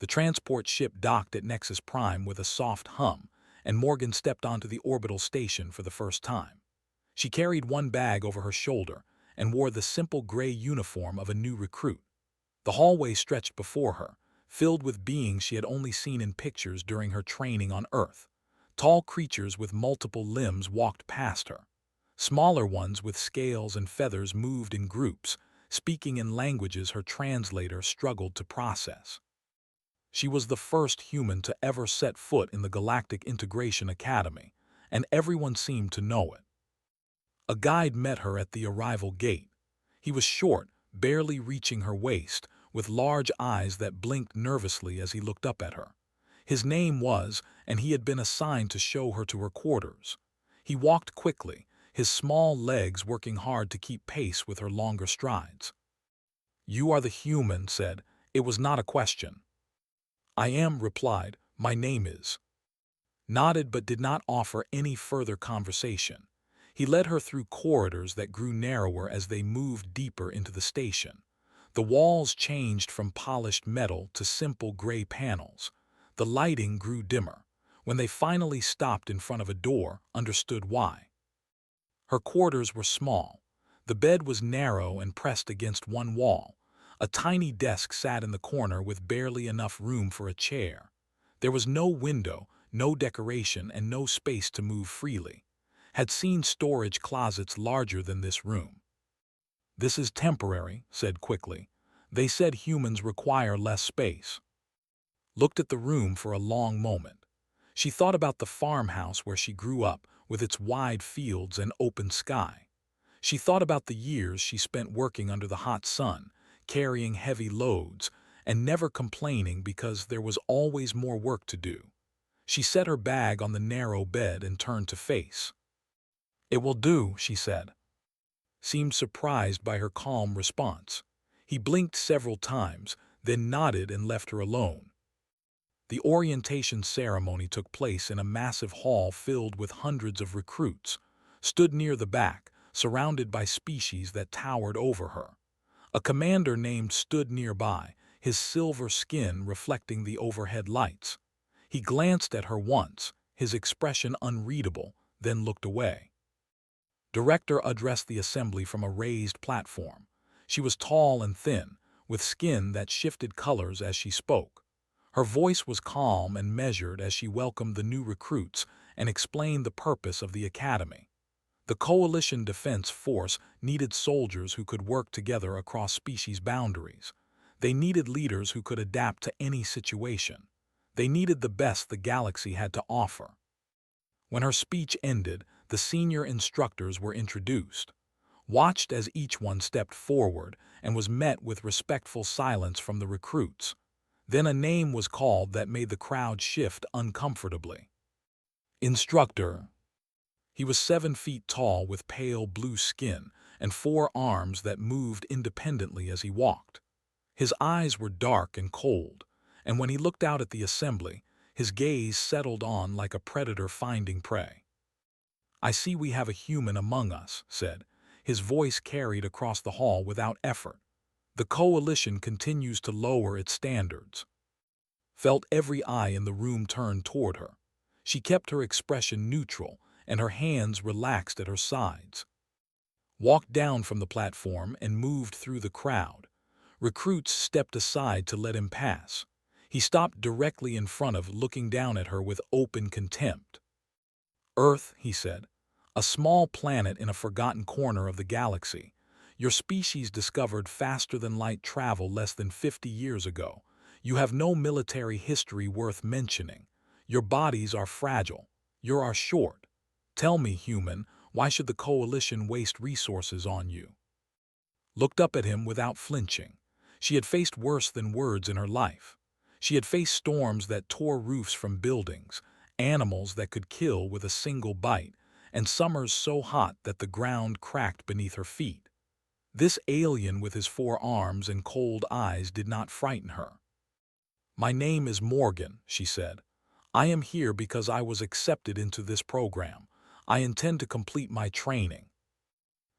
The transport ship docked at Nexus Prime with a soft hum, and Morgan stepped onto the orbital station for the first time. She carried one bag over her shoulder and wore the simple gray uniform of a new recruit. The hallway stretched before her, filled with beings she had only seen in pictures during her training on Earth. Tall creatures with multiple limbs walked past her. Smaller ones with scales and feathers moved in groups, speaking in languages her translator struggled to process. She was the first human to ever set foot in the Galactic Integration Academy, and everyone seemed to know it. A guide met her at the arrival gate. He was short, barely reaching her waist, with large eyes that blinked nervously as he looked up at her. His name was, and he had been assigned to show her to her quarters. He walked quickly, his small legs working hard to keep pace with her longer strides. "You are the human," said. It was not a question. "I am," replied. "My name is." Nodded but did not offer any further conversation. He led her through corridors that grew narrower as they moved deeper into the station. The walls changed from polished metal to simple gray panels. The lighting grew dimmer. When they finally stopped in front of a door, understood why. Her quarters were small. The bed was narrow and pressed against one wall. A tiny desk sat in the corner with barely enough room for a chair. There was no window, no decoration, and no space to move freely. Had seen storage closets larger than this room. "This is temporary," said quickly. "They said humans require less space." Looked at the room for a long moment. She thought about the farmhouse where she grew up, with its wide fields and open sky. She thought about the years she spent working under the hot sun, carrying heavy loads, and never complaining because there was always more work to do. She set her bag on the narrow bed and turned to face. "It will do," she said. Seemed surprised by her calm response. He blinked several times, then nodded and left her alone. The orientation ceremony took place in a massive hall filled with hundreds of recruits, stood near the back, surrounded by species that towered over her. A commander named stood nearby, his silver skin reflecting the overhead lights. He glanced at her once, his expression unreadable, then looked away. Director addressed the assembly from a raised platform. She was tall and thin, with skin that shifted colors as she spoke. Her voice was calm and measured as she welcomed the new recruits and explained the purpose of the academy. The Coalition Defense Force needed soldiers who could work together across species boundaries. They needed leaders who could adapt to any situation. They needed the best the galaxy had to offer. When her speech ended, the senior instructors were introduced, watched as each one stepped forward, and was met with respectful silence from the recruits. Then a name was called that made the crowd shift uncomfortably. Instructor. He was 7 feet tall with pale blue skin and 4 arms that moved independently as he walked. His eyes were dark and cold, and when he looked out at the assembly, his gaze settled on like a predator finding prey. "I see we have a human among us," said. His voice carried across the hall without effort. "The Coalition continues to lower its standards." Felt every eye in the room turn toward her. She kept her expression neutral, and her hands relaxed at her sides. Walked down from the platform and moved through the crowd. Recruits stepped aside to let him pass. He stopped directly in front of, looking down at her with open contempt. "Earth," he said, "a small planet in a forgotten corner of the galaxy. Your species discovered faster-than-light travel less than 50 years ago. You have no military history worth mentioning. Your bodies are fragile. You are short. Tell me, human, why should the Coalition waste resources on you?" Looked up at him without flinching. She had faced worse than words in her life. She had faced storms that tore roofs from buildings, animals that could kill with a single bite, and summers so hot that the ground cracked beneath her feet. This alien with his 4 arms and cold eyes did not frighten her. "My name is Morgan," she said. "I am here because I was accepted into this program. I intend to complete my training."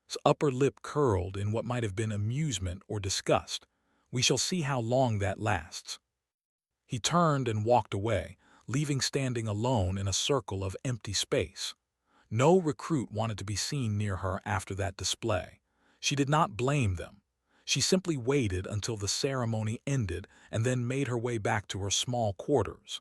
His upper lip curled in what might have been amusement or disgust. "We shall see how long that lasts." He turned and walked away, leaving standing alone in a circle of empty space. No recruit wanted to be seen near her after that display. She did not blame them. She simply waited until the ceremony ended and then made her way back to her small quarters.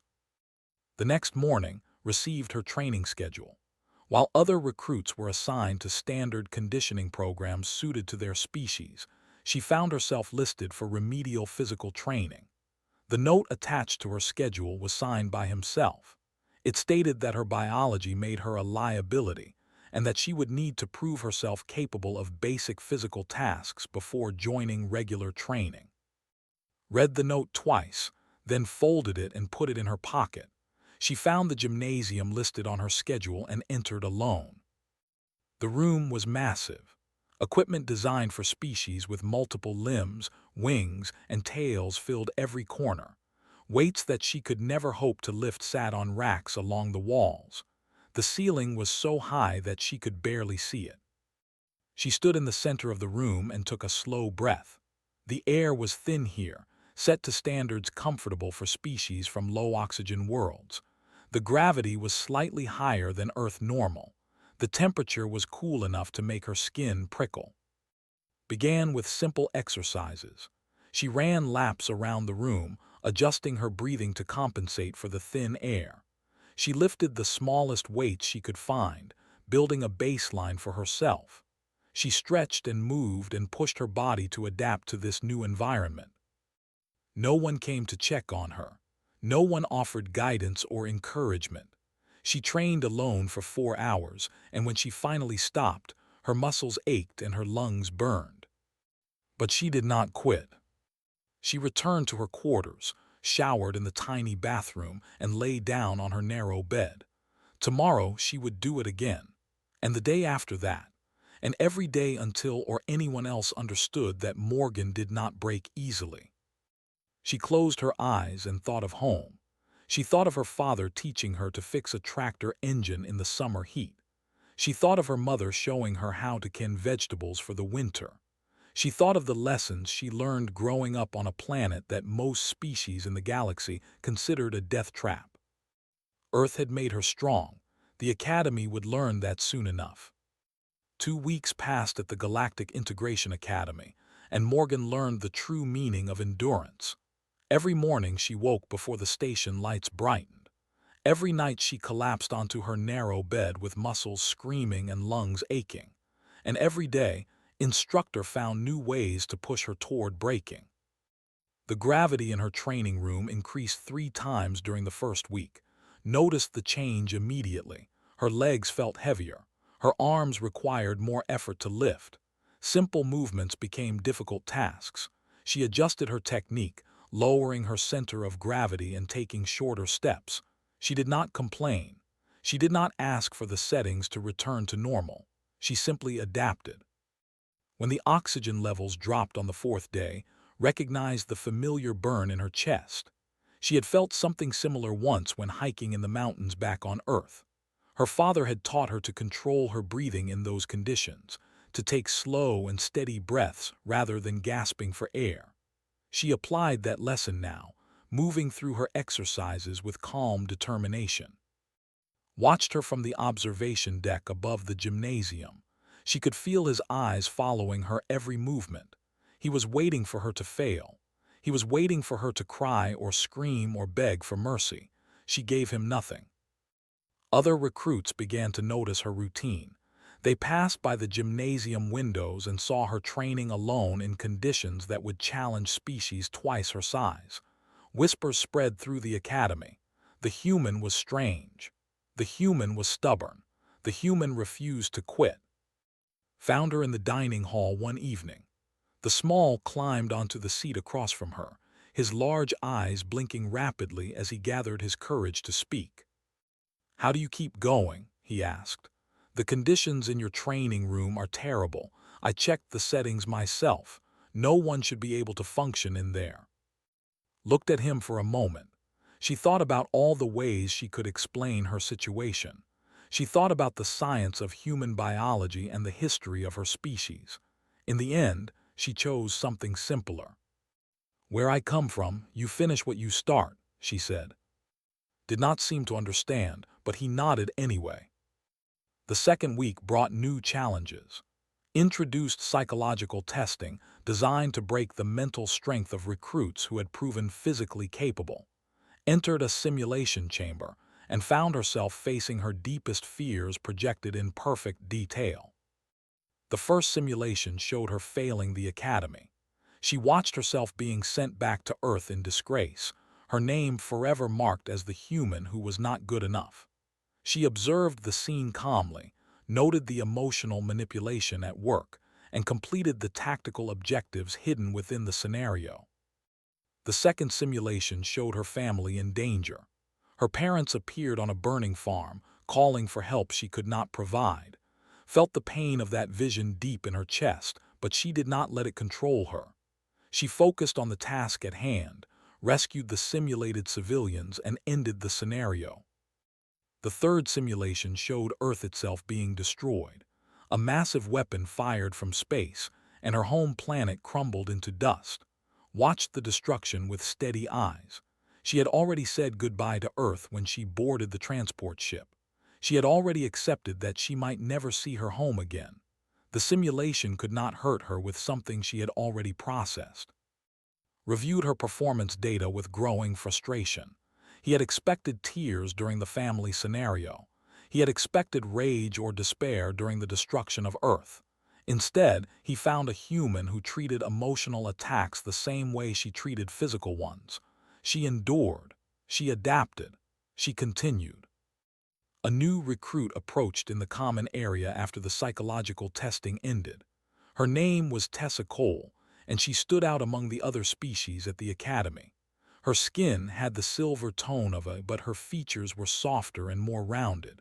The next morning received her training schedule. While other recruits were assigned to standard conditioning programs suited to their species, she found herself listed for remedial physical training. The note attached to her schedule was signed by himself. It stated that her biology made her a liability and that she would need to prove herself capable of basic physical tasks before joining regular training. Read the note twice, then folded it and put it in her pocket. She found the gymnasium listed on her schedule and entered alone. The room was massive. Equipment designed for species with multiple limbs, wings, and tails filled every corner. Weights that she could never hope to lift sat on racks along the walls. The ceiling was so high that she could barely see it. She stood in the center of the room and took a slow breath. The air was thin here, set to standards comfortable for species from low-oxygen worlds. The gravity was slightly higher than Earth normal. The temperature was cool enough to make her skin prickle. Began with simple exercises. She ran laps around the room, adjusting her breathing to compensate for the thin air. She lifted the smallest weights she could find, building a baseline for herself. She stretched and moved and pushed her body to adapt to this new environment. No one came to check on her. No one offered guidance or encouragement. She trained alone for 4 hours, and when she finally stopped, her muscles ached and her lungs burned. But she did not quit. She returned to her quarters, showered in the tiny bathroom, and lay down on her narrow bed. Tomorrow she would do it again, and the day after that, and every day until anyone else understood that Morgan did not break easily. She closed her eyes and thought of home. She thought of her father teaching her to fix a tractor engine in the summer heat. She thought of her mother showing her how to can vegetables for the winter. She thought of the lessons she learned growing up on a planet that most species in the galaxy considered a death trap. Earth had made her strong. The Academy would learn that soon enough. 2 weeks passed at the Galactic Integration Academy, and Morgan learned the true meaning of endurance. Every morning she woke before the station lights brightened. Every night she collapsed onto her narrow bed with muscles screaming and lungs aching. And every day, Instructor found new ways to push her toward breaking. The gravity in her training room increased 3 times during the first week. Noticed the change immediately. Her legs felt heavier. Her arms required more effort to lift. Simple movements became difficult tasks. She adjusted her technique, lowering her center of gravity and taking shorter steps. She did not complain. She did not ask for the settings to return to normal. She simply adapted. When the oxygen levels dropped on the 4th day, recognized the familiar burn in her chest. She had felt something similar once when hiking in the mountains back on Earth. Her father had taught her to control her breathing in those conditions, to take slow and steady breaths rather than gasping for air. She applied that lesson now, moving through her exercises with calm determination. Watched her from the observation deck above the gymnasium. She could feel his eyes following her every movement. He was waiting for her to fail. He was waiting for her to cry or scream or beg for mercy. She gave him nothing. Other recruits began to notice her routine. They passed by the gymnasium windows and saw her training alone in conditions that would challenge species twice her size. Whispers spread through the academy. The human was strange. The human was stubborn. The human refused to quit. Found her in the dining hall one evening. The small climbed onto the seat across from her, his large eyes blinking rapidly as he gathered his courage to speak. "How do you keep going?" he asked. "The conditions in your training room are terrible. I checked the settings myself. No one should be able to function in there." Looked at him for a moment. She thought about all the ways she could explain her situation. She thought about the science of human biology and the history of her species. In the end, she chose something simpler. "Where I come from, you finish what you start," she said. Did not seem to understand, but he nodded anyway. The second week brought new challenges. Introduced psychological testing designed to break the mental strength of recruits who had proven physically capable. Entered a simulation chamber and found herself facing her deepest fears projected in perfect detail. The first simulation showed her failing the academy. She watched herself being sent back to Earth in disgrace, her name forever marked as the human who was not good enough. She observed the scene calmly, noted the emotional manipulation at work, and completed the tactical objectives hidden within the scenario. The second simulation showed her family in danger. Her parents appeared on a burning farm, calling for help she could not provide. Felt the pain of that vision deep in her chest, but she did not let it control her. She focused on the task at hand, rescued the simulated civilians, and ended the scenario. The third simulation showed Earth itself being destroyed. A massive weapon fired from space, and her home planet crumbled into dust. Watched the destruction with steady eyes. She had already said goodbye to Earth when she boarded the transport ship. She had already accepted that she might never see her home again. The simulation could not hurt her with something she had already processed. Reviewed her performance data with growing frustration. He had expected tears during the family scenario. He had expected rage or despair during the destruction of Earth. Instead, he found a human who treated emotional attacks the same way she treated physical ones. She endured. She adapted. She continued. A new recruit approached in the common area after the psychological testing ended. Her name was Tessa Cole, and she stood out among the other species at the academy. Her skin had the silver tone of but her features were softer and more rounded.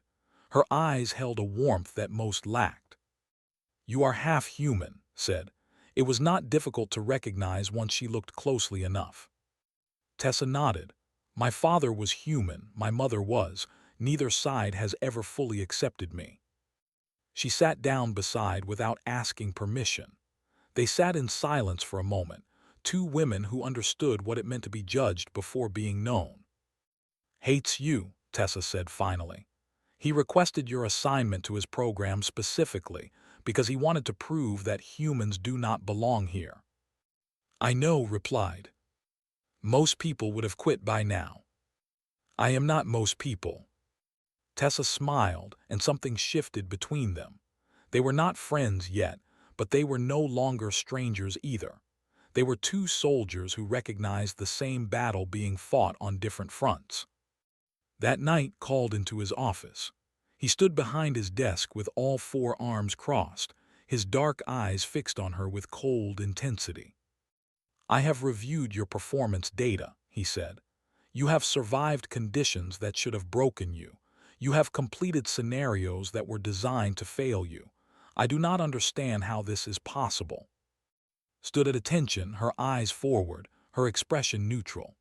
Her eyes held a warmth that most lacked. "You are half human," said. It was not difficult to recognize once she looked closely enough. Tessa nodded. "My father was human, my mother was. Neither side has ever fully accepted me." She sat down beside without asking permission. They sat in silence for a moment, two women who understood what it meant to be judged before being known. "Hates you," Tessa said finally. "He requested your assignment to his program specifically because he wanted to prove that humans do not belong here." "I know," replied. "Most people would have quit by now." "I am not most people." Tessa smiled, and something shifted between them. They were not friends yet, but they were no longer strangers either. They were two soldiers who recognized the same battle being fought on different fronts. That night called into his office. He stood behind his desk with all four arms crossed, his dark eyes fixed on her with cold intensity. "I have reviewed your performance data," he said. "You have survived conditions that should have broken you. You have completed scenarios that were designed to fail you. I do not understand how this is possible." Stood at attention, her eyes forward, her expression neutral.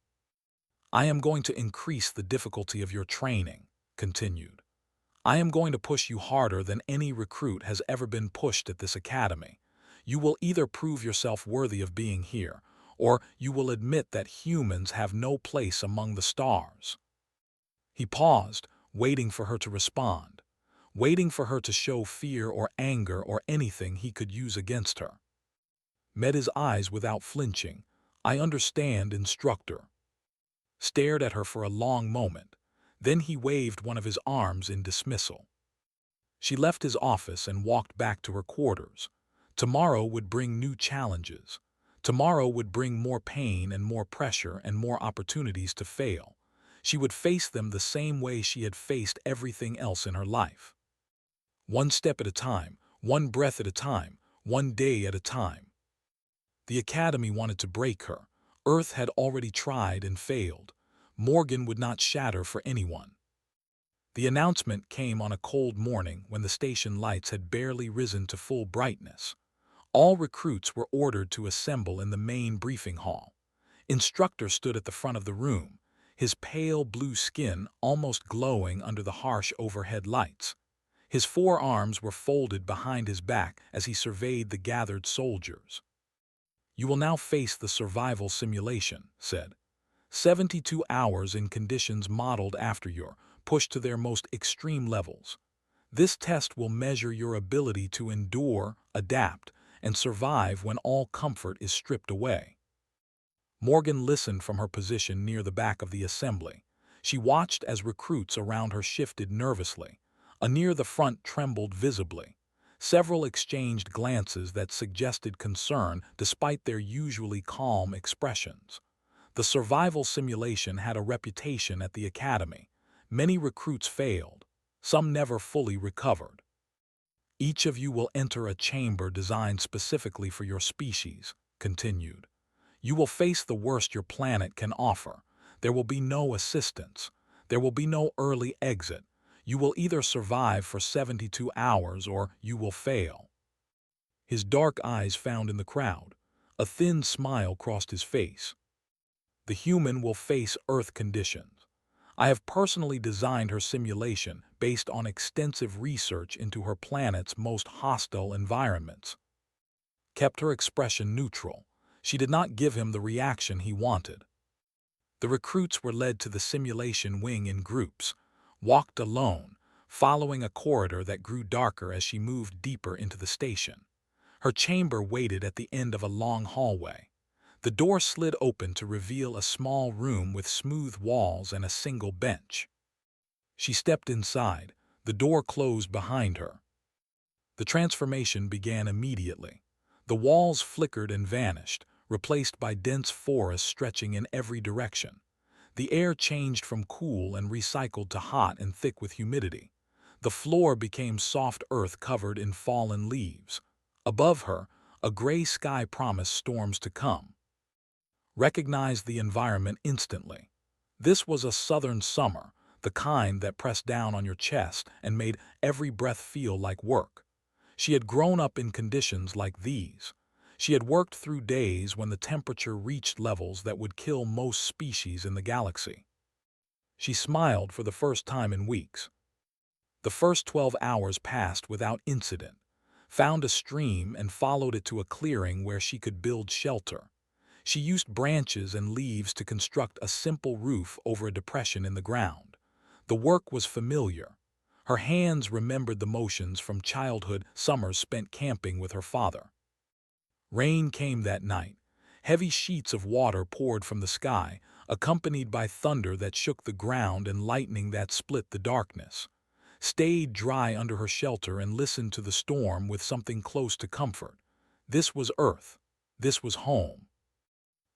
"I am going to increase the difficulty of your training," continued. "I am going to push you harder than any recruit has ever been pushed at this academy. You will either prove yourself worthy of being here, or you will admit that humans have no place among the stars." He paused, waiting for her to respond, waiting for her to show fear or anger or anything he could use against her. Met his eyes without flinching. "I understand, Instructor." Stared at her for a long moment. Then he waved one of his arms in dismissal. She left his office and walked back to her quarters. Tomorrow would bring new challenges. Tomorrow would bring more pain and more pressure and more opportunities to fail. She would face them the same way she had faced everything else in her life. One step at a time, one breath at a time, one day at a time. The academy wanted to break her. Earth had already tried and failed. Morgan would not shatter for anyone. The announcement came on a cold morning when the station lights had barely risen to full brightness. All recruits were ordered to assemble in the main briefing hall. Instructor stood at the front of the room, his pale blue skin almost glowing under the harsh overhead lights. His forearms were folded behind his back as he surveyed the gathered soldiers. "You will now face the survival simulation," said. 72 hours in conditions modeled after your pushed to their most extreme levels. This test will measure your ability to endure, adapt, and survive when all comfort is stripped away. Morgan listened from her position near the back of the assembly. She watched as recruits around her shifted nervously. A near the front trembled visibly. Several exchanged glances that suggested concern despite their usually calm expressions. The survival simulation had a reputation at the academy. Many recruits failed. Some never fully recovered. Each of you will enter a chamber designed specifically for your species, continued. You will face the worst your planet can offer. There will be no assistance. There will be no early exit. You will either survive for 72 hours or you will fail. His dark eyes found in the crowd. A thin smile crossed his face. The human will face Earth conditions. I have personally designed her simulation based on extensive research into her planet's most hostile environments. Kept her expression neutral. She did not give him the reaction he wanted. The recruits were led to the simulation wing in groups, walked alone, following a corridor that grew darker as she moved deeper into the station. Her chamber waited at the end of a long hallway. The door slid open to reveal a small room with smooth walls and a single bench. She stepped inside. The door closed behind her. The transformation began immediately. The walls flickered and vanished, replaced by dense forests stretching in every direction. The air changed from cool and recycled to hot and thick with humidity. The floor became soft earth covered in fallen leaves. Above her, a gray sky promised storms to come. Recognized the environment instantly. This was a southern summer, the kind that pressed down on your chest and made every breath feel like work. She had grown up in conditions like these. She had worked through days when the temperature reached levels that would kill most species in the galaxy. She smiled for the first time in weeks. The first 12 hours passed without incident. Found a stream and followed it to a clearing where she could build shelter. She used branches and leaves to construct a simple roof over a depression in the ground. The work was familiar. Her hands remembered the motions from childhood summers spent camping with her father. Rain came that night. Heavy sheets of water poured from the sky, accompanied by thunder that shook the ground and lightning that split the darkness. Stayed dry under her shelter and listened to the storm with something close to comfort. This was Earth. This was home.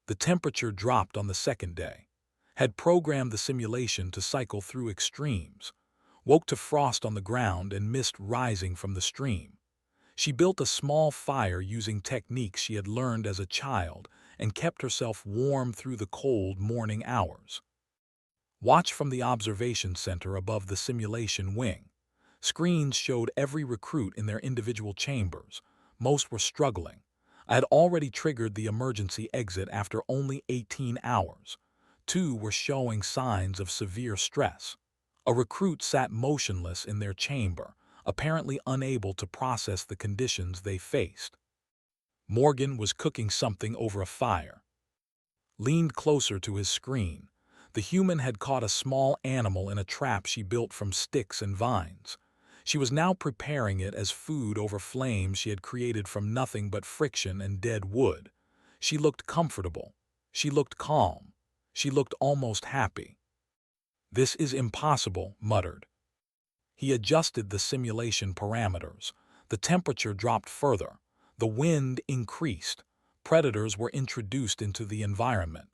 The temperature dropped on the second day. Had programmed the simulation to cycle through extremes. Woke to frost on the ground and mist rising from the stream. She built a small fire using techniques she had learned as a child and kept herself warm through the cold morning hours. Watched from the observation center above the simulation wing. Screens showed every recruit in their individual chambers. Most were struggling. I had already triggered the emergency exit after only 18 hours. 2 were showing signs of severe stress. A recruit sat motionless in their chamber, apparently unable to process the conditions they faced. Morgan was cooking something over a fire. Leaned closer to his screen. The human had caught a small animal in a trap she built from sticks and vines. She was now preparing it as food over flames she had created from nothing but friction and dead wood. She looked comfortable. She looked calm. She looked almost happy. "This is impossible," muttered. He adjusted the simulation parameters. The temperature dropped further. The wind increased. Predators were introduced into the environment.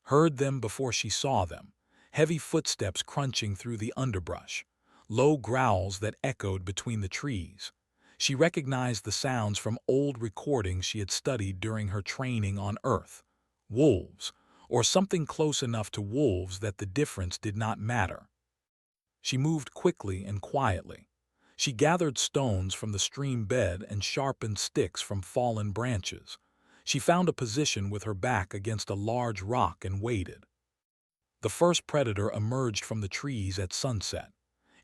Heard them before she saw them. Heavy footsteps crunching through the underbrush. Low growls that echoed between the trees. She recognized the sounds from old recordings she had studied during her training on Earth. Wolves, or something close enough to wolves that the difference did not matter. She moved quickly and quietly. She gathered stones from the stream bed and sharpened sticks from fallen branches. She found a position with her back against a large rock and waited. The first predator emerged from the trees at sunset.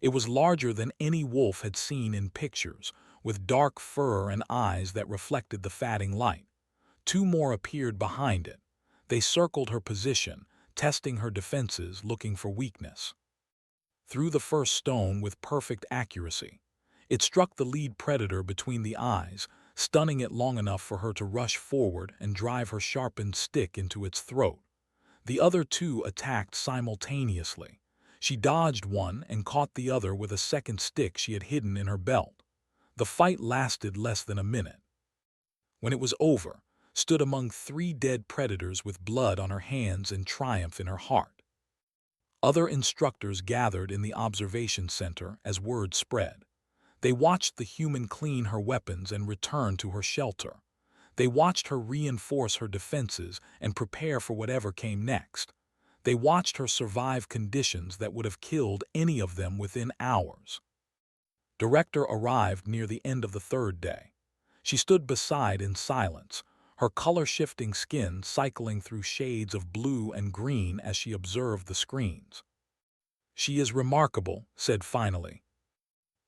It was larger than any wolf had seen in pictures, with dark fur and eyes that reflected the fatting light. 2 more appeared behind it. They circled her position, testing her defenses, looking for weakness. Threw the first stone with perfect accuracy. It struck the lead predator between the eyes, stunning it long enough for her to rush forward and drive her sharpened stick into its throat. The other two attacked simultaneously. She dodged one and caught the other with a second stick she had hidden in her belt. The fight lasted less than a minute. When it was over, stood among 3 dead predators with blood on her hands and triumph in her heart. Other instructors gathered in the observation center as word spread. They watched the human clean her weapons and return to her shelter. They watched her reinforce her defenses and prepare for whatever came next. They watched her survive conditions that would have killed any of them within hours. Director arrived near the end of the 3rd day. She stood beside in silence, her color-shifting skin cycling through shades of blue and green as she observed the screens. "She is remarkable," said finally.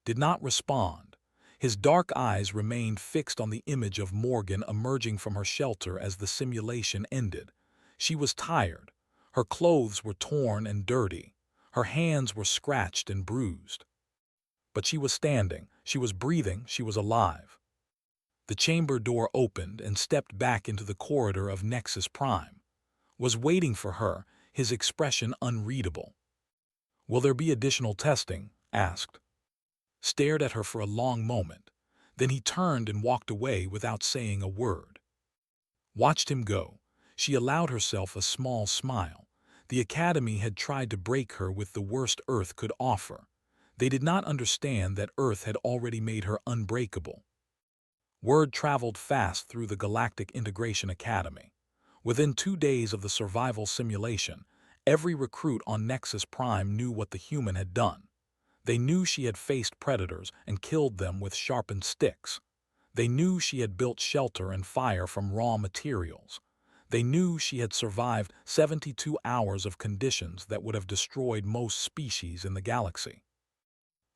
Did not respond. His dark eyes remained fixed on the image of Morgan emerging from her shelter as the simulation ended. She was tired. Her clothes were torn and dirty. Her hands were scratched and bruised. But she was standing, she was breathing, she was alive. The chamber door opened and stepped back into the corridor of Nexus Prime. Was waiting for her, his expression unreadable. "Will there be additional testing?" asked. Stared at her for a long moment. Then he turned and walked away without saying a word. Watched him go. She allowed herself a small smile. The Academy had tried to break her with the worst Earth could offer. They did not understand that Earth had already made her unbreakable. Word traveled fast through the Galactic Integration Academy. Within 2 days of the survival simulation, every recruit on Nexus Prime knew what the human had done. They knew she had faced predators and killed them with sharpened sticks. They knew she had built shelter and fire from raw materials. They knew she had survived 72 hours of conditions that would have destroyed most species in the galaxy.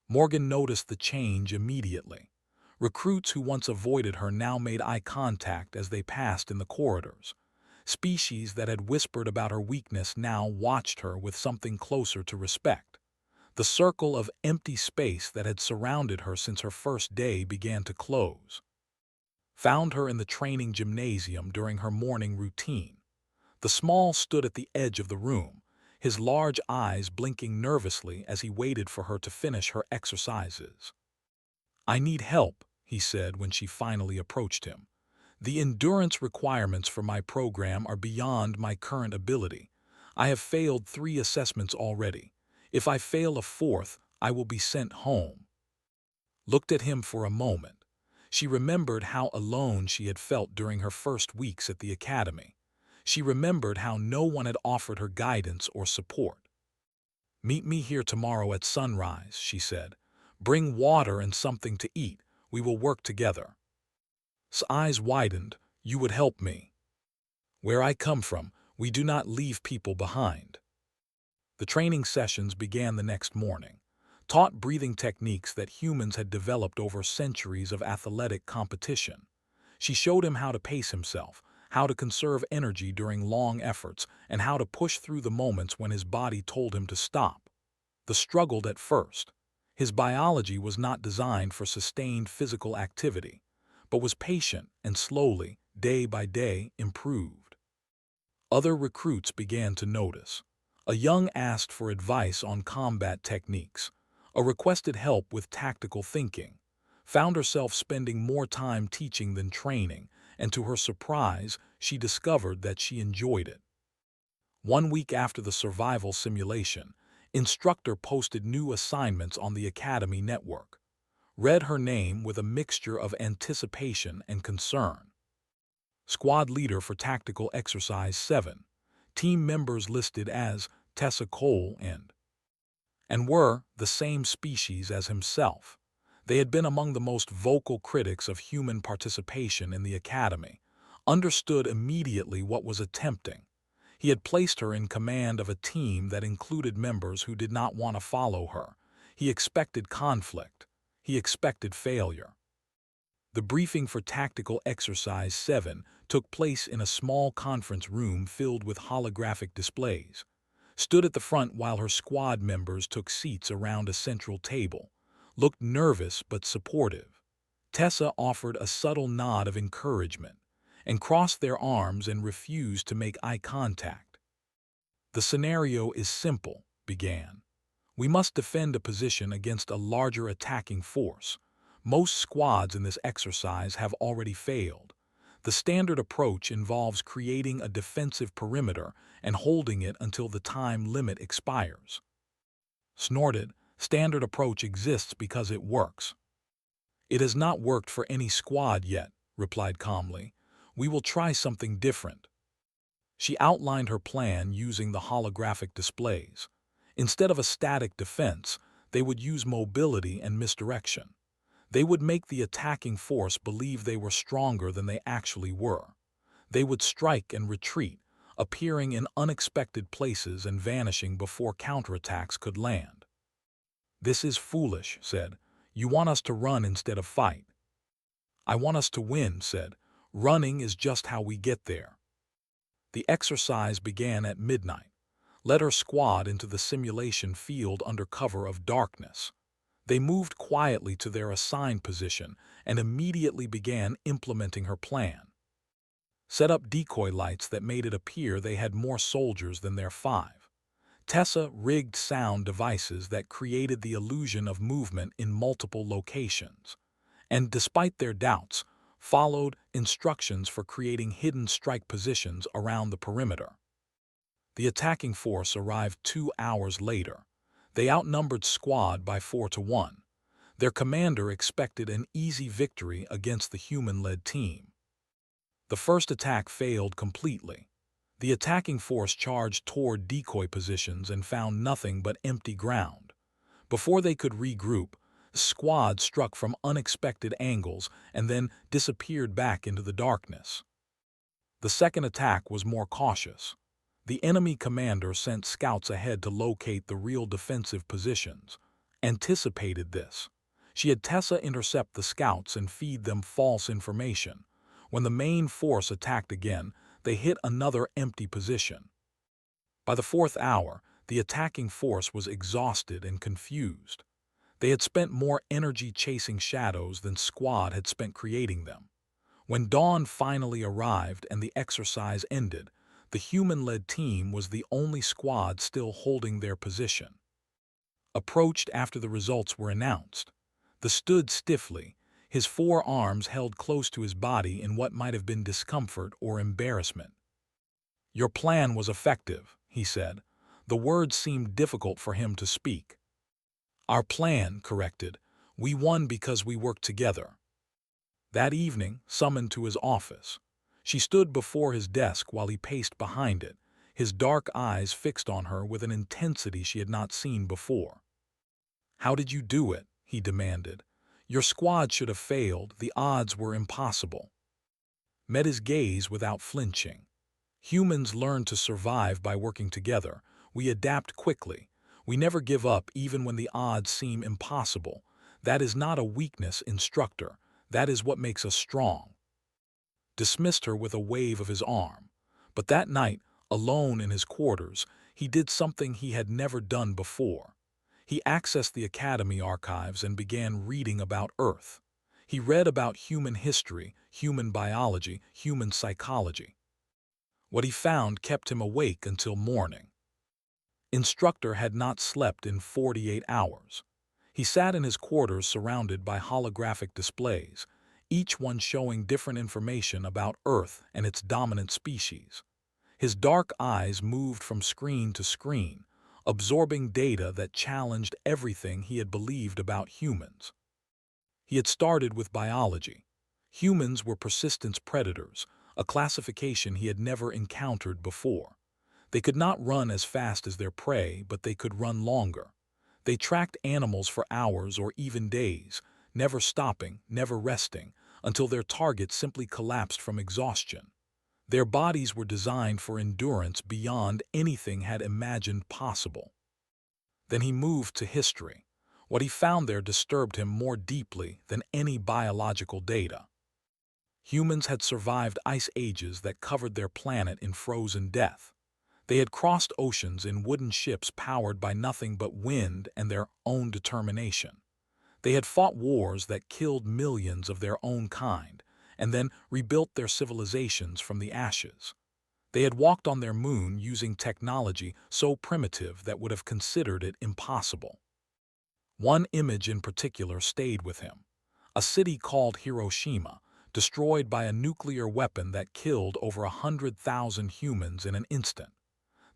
Morgan noticed the change immediately. Recruits who once avoided her now made eye contact as they passed in the corridors. Species that had whispered about her weakness now watched her with something closer to respect. The circle of empty space that had surrounded her since her first day began to close. Found her in the training gymnasium during her morning routine. The small stood at the edge of the room, his large eyes blinking nervously as he waited for her to finish her exercises. "I need help," he said when she finally approached him. "The endurance requirements for my program are beyond my current ability. I have failed 3 assessments already. If I fail a 4th, I will be sent home." Looked at him for a moment. She remembered how alone she had felt during her first weeks at the academy. She remembered how no one had offered her guidance or support. "Meet me here tomorrow at sunrise," she said. "Bring water and something to eat. We will work together." His eyes widened. "You would help me." "Where I come from, we do not leave people behind." The training sessions began the next morning. Taught breathing techniques that humans had developed over centuries of athletic competition. She showed him how to pace himself, how to conserve energy during long efforts, and how to push through the moments when his body told him to stop. The struggled at first. His biology was not designed for sustained physical activity, but was patient and slowly, day by day, improved. Other recruits began to notice. A young asked for advice on combat techniques. A requested help with tactical thinking. Found herself spending more time teaching than training, and to her surprise, she discovered that she enjoyed it. 1 week after the survival simulation, Instructor posted new assignments on the Academy network. Read her name with a mixture of anticipation and concern. Squad Leader for Tactical Exercise 7. Team members listed as Tessa Cole and were the same species as himself. They had been among the most vocal critics of human participation in the Academy, understood immediately what was attempting. He had placed her in command of a team that included members who did not want to follow her. He expected conflict. He expected failure. The briefing for Tactical Exercise 7 took place in a small conference room filled with holographic displays. Stood at the front while her squad members took seats around a central table, looked nervous but supportive. Tessa offered a subtle nod of encouragement and crossed their arms and refused to make eye contact. "The scenario is simple," began. "We must defend a position against a larger attacking force. Most squads in this exercise have already failed. The standard approach involves creating a defensive perimeter and holding it until the time limit expires." Snorted, "Standard approach exists because it works." "It has not worked for any squad yet," replied calmly. "We will try something different." She outlined her plan using the holographic displays. Instead of a static defense, they would use mobility and misdirection. They would make the attacking force believe they were stronger than they actually were. They would strike and retreat, appearing in unexpected places and vanishing before counterattacks could land. "This is foolish," said. "You want us to run instead of fight." "I want us to win," said. "Running is just how we get there." The exercise began at midnight. Led her squad into the simulation field under cover of darkness. They moved quietly to their assigned position and immediately began implementing her plan. Set up decoy lights that made it appear they had more soldiers than their 5. Tessa rigged sound devices that created the illusion of movement in multiple locations, and despite their doubts, followed instructions for creating hidden strike positions around the perimeter. The attacking force arrived 2 hours later. They outnumbered squad by 4-1. Their commander expected an easy victory against the human-led team. The first attack failed completely. The attacking force charged toward decoy positions and found nothing but empty ground. Before they could regroup, the squad struck from unexpected angles and then disappeared back into the darkness. The second attack was more cautious. The enemy commander sent scouts ahead to locate the real defensive positions. Anticipated this. She had Tessa intercept the scouts and feed them false information. When the main force attacked again, they hit another empty position. By the 4th hour, the attacking force was exhausted and confused. They had spent more energy chasing shadows than squad had spent creating them. When dawn finally arrived and the exercise ended, the human-led team was the only squad still holding their position. Approached after the results were announced. The stood stiffly, his 4 arms held close to his body in what might have been discomfort or embarrassment. "Your plan was effective," he said. The words seemed difficult for him to speak. "Our plan," corrected. "We won because we worked together." That evening, summoned to his office, she stood before his desk while he paced behind it, his dark eyes fixed on her with an intensity she had not seen before. "How did you do it?" he demanded. "Your squad should have failed. The odds were impossible." Met his gaze without flinching. "Humans learn to survive by working together. We adapt quickly. We never give up even when the odds seem impossible. That is not a weakness, Instructor. That is what makes us strong." Dismissed her with a wave of his arm. But that night, alone in his quarters, he did something he had never done before. He accessed the Academy archives and began reading about Earth. He read about human history, human biology, human psychology. What he found kept him awake until morning. Instructor had not slept in 48 hours. He sat in his quarters surrounded by holographic displays, each one showing different information about Earth and its dominant species. His dark eyes moved from screen to screen, absorbing data that challenged everything he had believed about humans. He had started with biology. Humans were persistence predators, a classification he had never encountered before. They could not run as fast as their prey, but they could run longer. They tracked animals for hours or even days, never stopping, never resting, until their target simply collapsed from exhaustion. Their bodies were designed for endurance beyond anything had imagined possible. Then he moved to history. What he found there disturbed him more deeply than any biological data. Humans had survived ice ages that covered their planet in frozen death. They had crossed oceans in wooden ships powered by nothing but wind and their own determination. They had fought wars that killed millions of their own kind, and then rebuilt their civilizations from the ashes. They had walked on their moon using technology so primitive that would have considered it impossible. One image in particular stayed with him: a city called Hiroshima, destroyed by a nuclear weapon that killed over 100,000 humans in an instant.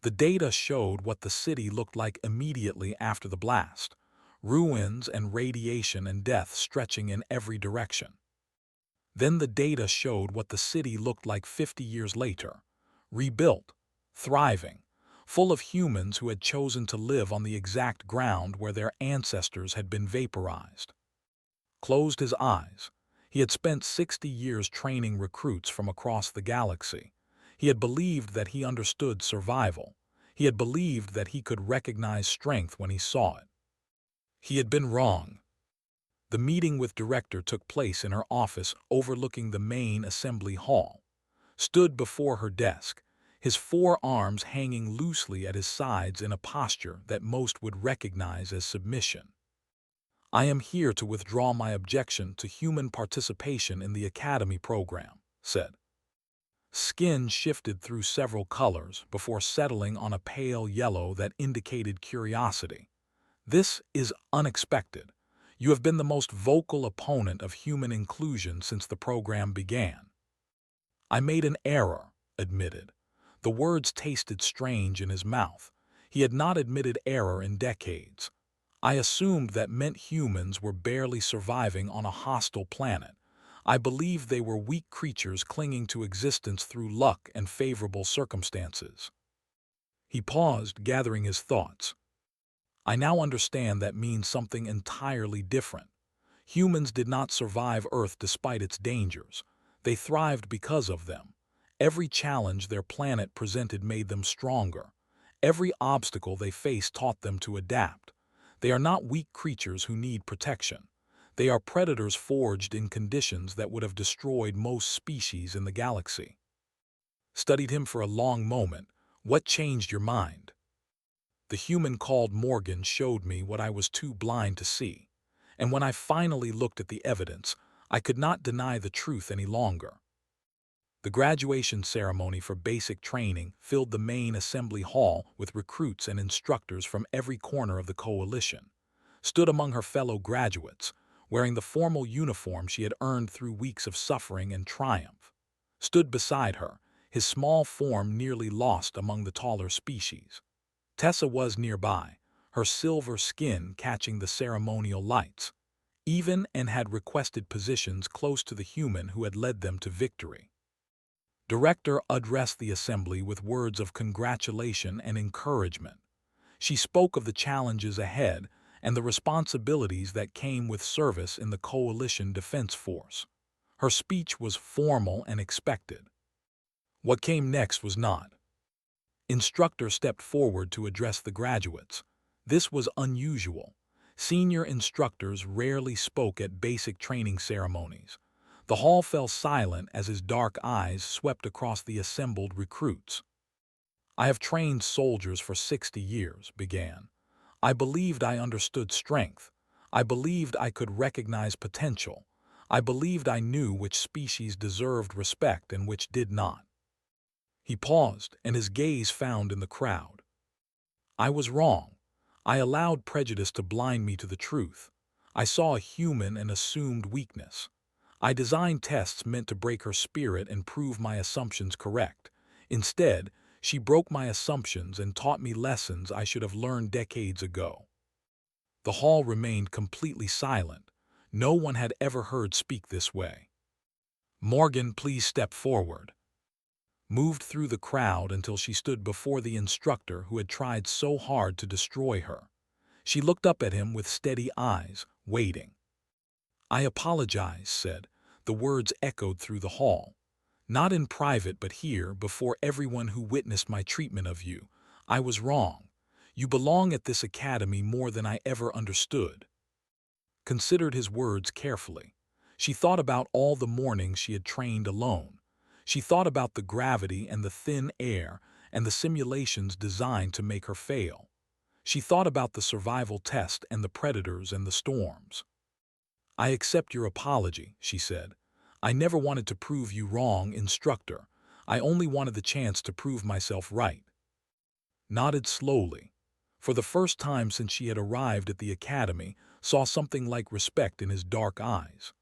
The data showed what the city looked like immediately after the blast: ruins and radiation and death stretching in every direction. Then the data showed what the city looked like 50 years later: rebuilt, thriving, full of humans who had chosen to live on the exact ground where their ancestors had been vaporized. Closed his eyes. He had spent 60 years training recruits from across the galaxy. He had believed that he understood survival. He had believed that he could recognize strength when he saw it. He had been wrong. The meeting with Director took place in her office overlooking the main assembly hall. Stood before her desk, his forearms hanging loosely at his sides in a posture that most would recognize as submission. "I am here to withdraw my objection to human participation in the Academy program," said. Skin shifted through several colors before settling on a pale yellow that indicated curiosity. "This is unexpected. You have been the most vocal opponent of human inclusion since the program began." "I made an error," admitted. The words tasted strange in his mouth. He had not admitted error in decades. "I assumed that meant humans were barely surviving on a hostile planet. I believed they were weak creatures clinging to existence through luck and favorable circumstances." He paused, gathering his thoughts. "I now understand that means something entirely different. Humans did not survive Earth despite its dangers. They thrived because of them. Every challenge their planet presented made them stronger. Every obstacle they faced taught them to adapt. They are not weak creatures who need protection. They are predators forged in conditions that would have destroyed most species in the galaxy." Studied him for a long moment. "What changed your mind?" "The human called Morgan showed me what I was too blind to see. And when I finally looked at the evidence, I could not deny the truth any longer." The graduation ceremony for basic training filled the main assembly hall with recruits and instructors from every corner of the coalition. Stood among her fellow graduates, wearing the formal uniform she had earned through weeks of suffering and triumph. Stood beside her, his small form nearly lost among the taller species. Tessa was nearby, her silver skin catching the ceremonial lights, even and had requested positions close to the human who had led them to victory. Director addressed the assembly with words of congratulation and encouragement. She spoke of the challenges ahead and the responsibilities that came with service in the Coalition Defense Force. Her speech was formal and expected. What came next was not. Instructor stepped forward to address the graduates. This was unusual. Senior instructors rarely spoke at basic training ceremonies. The hall fell silent as his dark eyes swept across the assembled recruits. "I have trained soldiers for 60 years, began. I believed I understood strength. I believed I could recognize potential. I believed I knew which species deserved respect and which did not." He paused, and his gaze found in the crowd. "I was wrong. I allowed prejudice to blind me to the truth. I saw a human and assumed weakness. I designed tests meant to break her spirit and prove my assumptions correct. Instead, she broke my assumptions and taught me lessons I should have learned decades ago." The hall remained completely silent. No one had ever heard speak this way. "Morgan, please step forward." Moved through the crowd until she stood before the instructor who had tried so hard to destroy her. She looked up at him with steady eyes, waiting. "I apologize," said. The words echoed through the hall. "Not in private but here, before everyone who witnessed my treatment of you. I was wrong. You belong at this academy more than I ever understood." considered his words carefully. She thought about all the mornings she had trained alone. She thought about the gravity and the thin air and the simulations designed to make her fail. She thought about the survival test and the predators and the storms. "I accept your apology," she said. "I never wanted to prove you wrong, Instructor. I only wanted the chance to prove myself right." Nodded slowly. For the first time since she had arrived at the academy, saw something like respect in his dark eyes.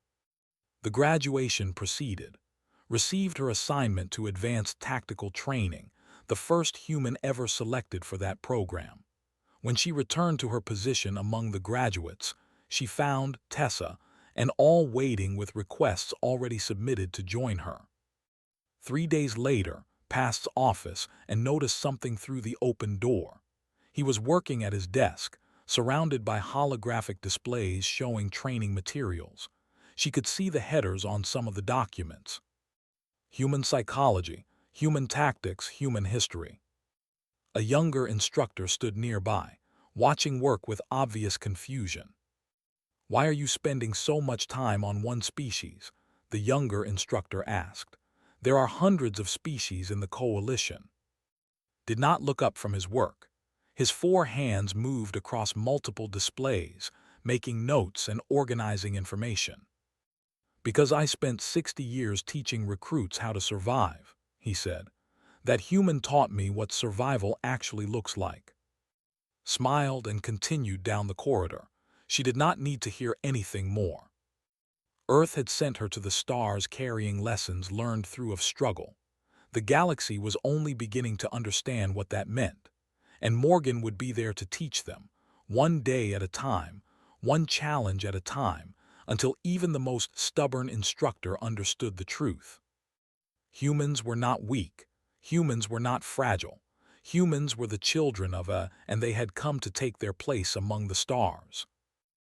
The graduation proceeded. Received her assignment to advanced tactical training, the first human ever selected for that program. When she returned to her position among the graduates, she found Tessa and all waiting with requests already submitted to join her. 3 days later, passed office and noticed something through the open door. He was working at his desk, surrounded by holographic displays showing training materials. She could see the headers on some of the documents. Human psychology, human tactics, human history. A younger instructor stood nearby, watching work with obvious confusion. "Why are you spending so much time on one species?" the younger instructor asked. "There are hundreds of species in the coalition." Did not look up from his work. His 4 hands moved across multiple displays, making notes and organizing information. "Because I spent 60 years teaching recruits how to survive," he said. "That human taught me what survival actually looks like." Smiled and continued down the corridor. She did not need to hear anything more. Earth had sent her to the stars carrying lessons learned through of struggle. The galaxy was only beginning to understand what that meant, and Morgan would be there to teach them, one day at a time, one challenge at a time, until even the most stubborn instructor understood the truth. Humans were not weak. Humans were not fragile. Humans were the children of and they had come to take their place among the stars.